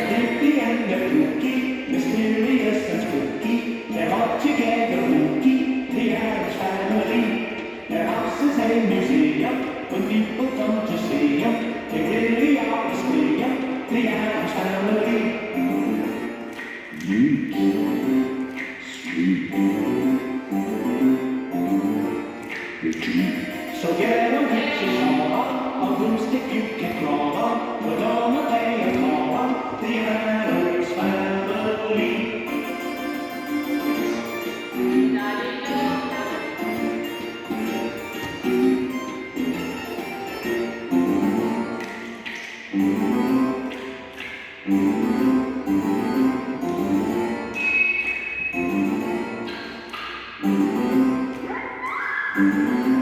Dippy and the Pookie, mysterious and spooky, they're all together spooky, the Addams Family. Their house is a museum, when people come to see them, they really are a the Addams Family. Neat, sweet, the so get on, get your shawl on, a broomstick you can crawl on, put on a day and call on the Addams Family. Mm-hmm.